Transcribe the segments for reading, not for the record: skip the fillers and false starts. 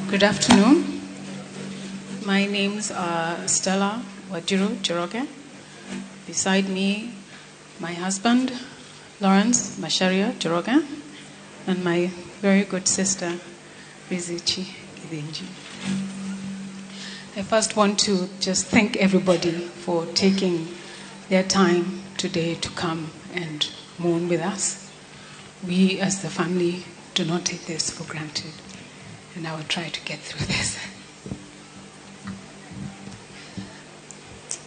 Good afternoon. My name's Stella Wanjiru. Beside me, my husband, Lawrence Masharia Joroga, and my very good sister, Lizzie Wanyoike. I first want to just thank everybody for taking their time today to come and mourn with us. We, as the family, do not take this for granted, and I will try to get through this.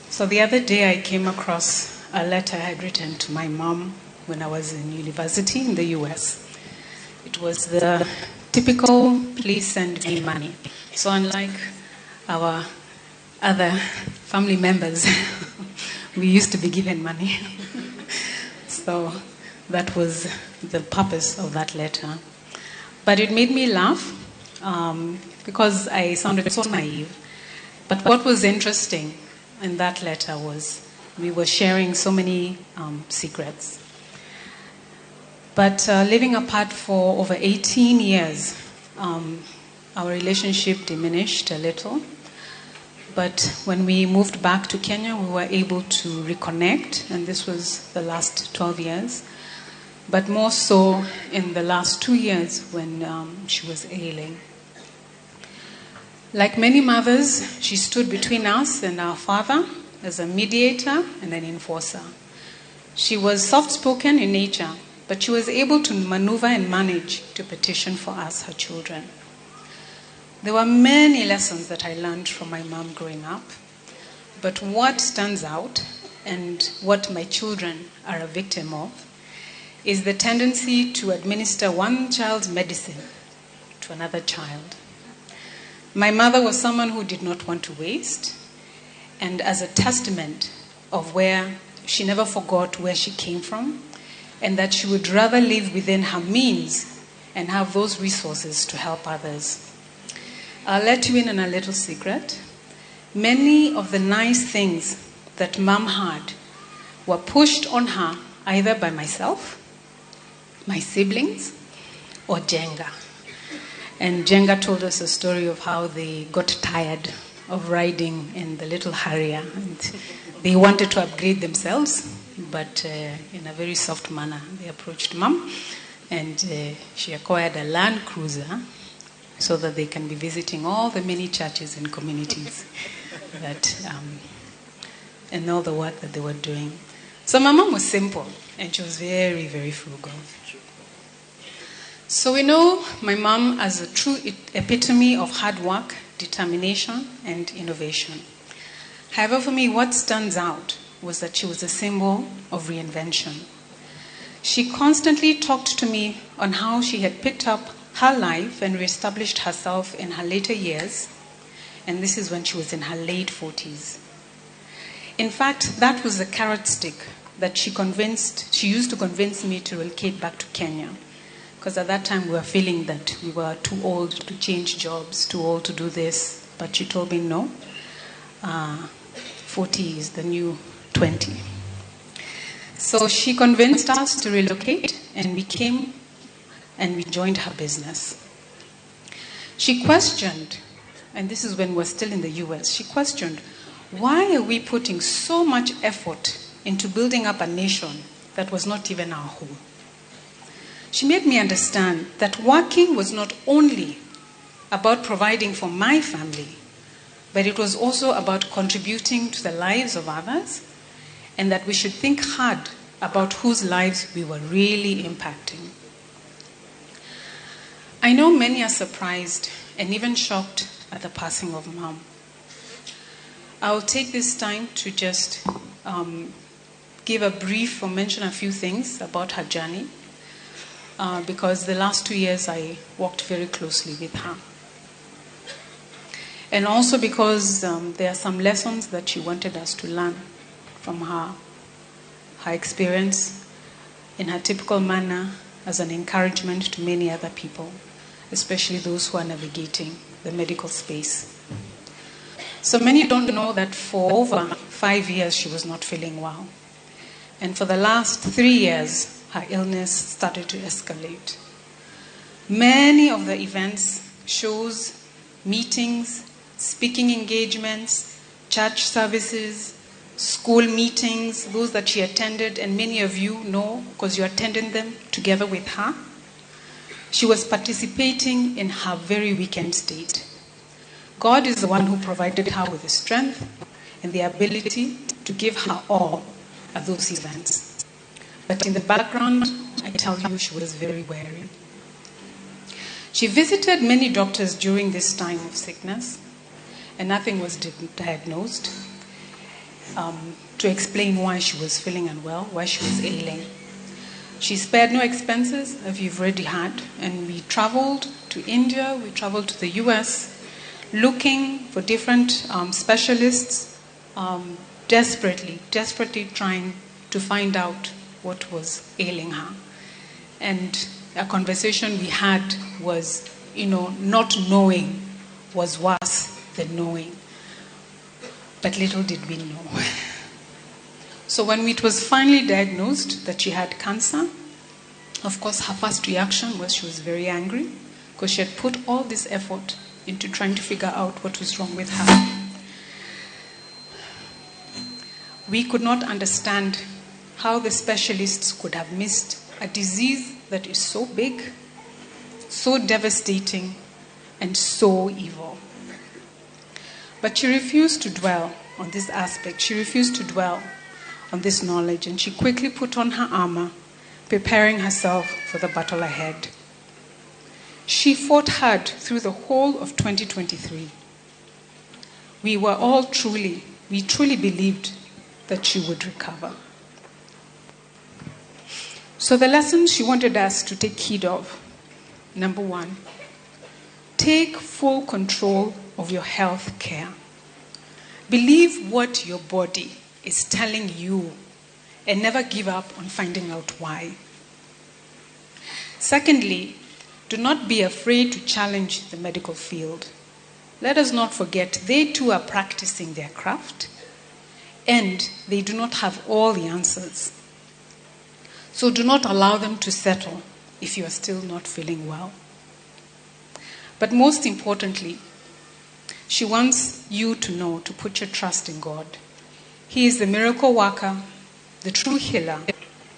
So the other day I came across a letter I had written to my mom when I was in university in the US. It was the typical, please send me money. So unlike our other family members, we used to be given money. So that was the purpose of that letter. But it made me laugh because I sounded so naive. But what was interesting in that letter was we were sharing so many secrets. But living apart for over 18 years, our relationship diminished a little. But when we moved back to Kenya, we were able to reconnect, and this was the last 12 years. But more so in the last 2 years when she was ailing. Like many mothers, she stood between us and our father as a mediator and an enforcer. She was soft-spoken in nature, but she was able to maneuver and manage to petition for us, her children. There were many lessons that I learned from my mom growing up, but what stands out and what my children are a victim of is the tendency to administer one child's medicine to another child. My mother was someone who did not want to waste, and as a testament of where she never forgot where she came from, and that she would rather live within her means and have those resources to help others. I'll let you in on a little secret. Many of the nice things that Mom had were pushed on her either by myself, my siblings, or Jenga. And Jenga told us a story of how they got tired of riding in the little Harrier. And they wanted to upgrade themselves, but in a very soft manner. They approached Mom, and she acquired a Land Cruiser so that they can be visiting all the many churches and communities that, and all the work that they were doing. So my mom was simple, and she was very, very frugal. So we know my mom as a true epitome of hard work, determination, and innovation. However, for me, what stands out was that she was a symbol of reinvention. She constantly talked to me on how she had picked up her life and reestablished herself in her later years, and this is when she was in her late 40s. In fact, that was the carrot stick that she used to convince me to relocate back to Kenya, because at that time we were feeling that we were too old to change jobs, too old to do this, but she told me no, 40 is the new 20. So she convinced us to relocate, and we came and we joined her business. She questioned, and this is when we're still in the US, she questioned, why are we putting so much effort into building up a nation that was not even our home? She made me understand that working was not only about providing for my family, but it was also about contributing to the lives of others, and that we should think hard about whose lives we were really impacting. I know many are surprised and even shocked at the passing of Mom. I will take this time to just give a brief or mention a few things about her journey, because the last 2 years I worked very closely with her. And also because there are some lessons that she wanted us to learn from her experience in her typical manner as an encouragement to many other people, especially those who are navigating the medical space. So many don't know that for over 5 years she was not feeling well. And for the last 3 years, her illness started to escalate. Many of the events, shows, meetings, speaking engagements, church services, school meetings, those that she attended, and many of you know because you attended them together with her. She was participating in her very weakened state. God is the one who provided her with the strength and the ability to give her all at those events. But in the background, I tell you, she was very weary. She visited many doctors during this time of sickness, and nothing was diagnosed to explain why she was feeling unwell, why she was ailing. She spared no expenses, as you've already had, and we traveled to India, we traveled to the US, looking for different specialists, desperately trying to find out what was ailing her. And a conversation we had was, not knowing was worse than knowing. But little did we know. So when it was finally diagnosed that she had cancer, of course her first reaction was she was very angry because she had put all this effort into trying to figure out what was wrong with her. We could not understand how the specialists could have missed a disease that is so big, so devastating, and so evil. But she refused to dwell on this aspect. She refused to dwell on this knowledge, and she quickly put on her armor, preparing herself for the battle ahead. She fought hard through the whole of 2023. We truly believed that she would recover. So the lessons she wanted us to take heed of. Number 1, take full control of your health care. Believe what your body is telling you and never give up on finding out why. Secondly, do not be afraid to challenge the medical field. Let us not forget they too are practicing their craft and they do not have all the answers. So do not allow them to settle if you are still not feeling well. But most importantly, she wants you to know to put your trust in God. He is the miracle worker, the true healer,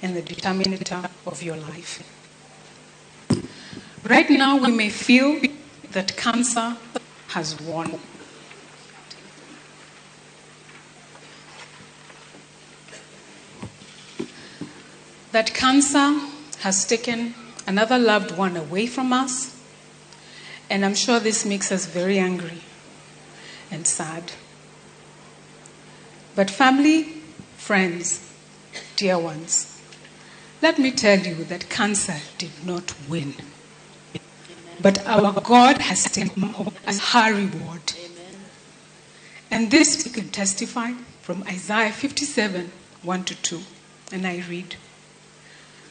and the determinator of your life. Right now, we may feel that cancer has won. That cancer has taken another loved one away from us, and I'm sure this makes us very angry and sad. But family, friends, dear ones, let me tell you that cancer did not win. But our God has taken as her reward. And this we can testify from Isaiah 57, 1-2. And I read,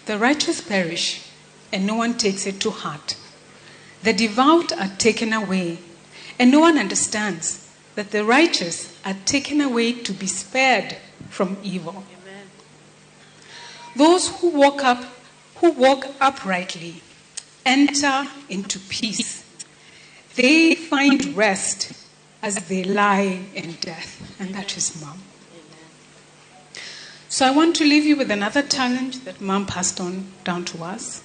"The righteous perish, and no one takes it to heart. The devout are taken away, and no one understands that the righteous are taken away to be spared from evil." Amen. Those who walk uprightly enter into peace. They find rest as they lie in death. And that is Mom. So I want to leave you with another challenge that Mom passed on down to us.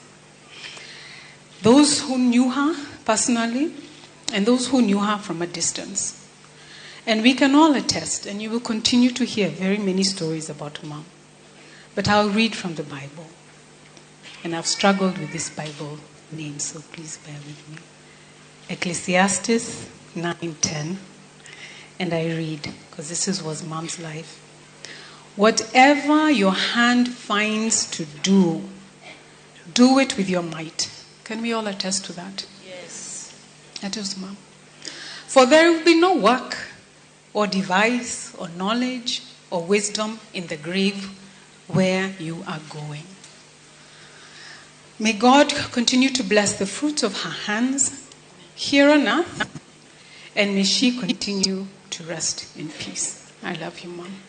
Those who knew her personally and those who knew her from a distance. And we can all attest, and you will continue to hear very many stories about Mom. But I'll read from the Bible. And I've struggled with this Bible name, so please bear with me. Ecclesiastes 9:10. And I read, because this was Mom's life. "Whatever your hand finds to do, do it with your might." Can we all attest to that? Yes. That is Mom. "For there will be no work or device or knowledge or wisdom in the grave where you are going." May God continue to bless the fruits of her hands here on earth, and may she continue to rest in peace. I love you, Mom.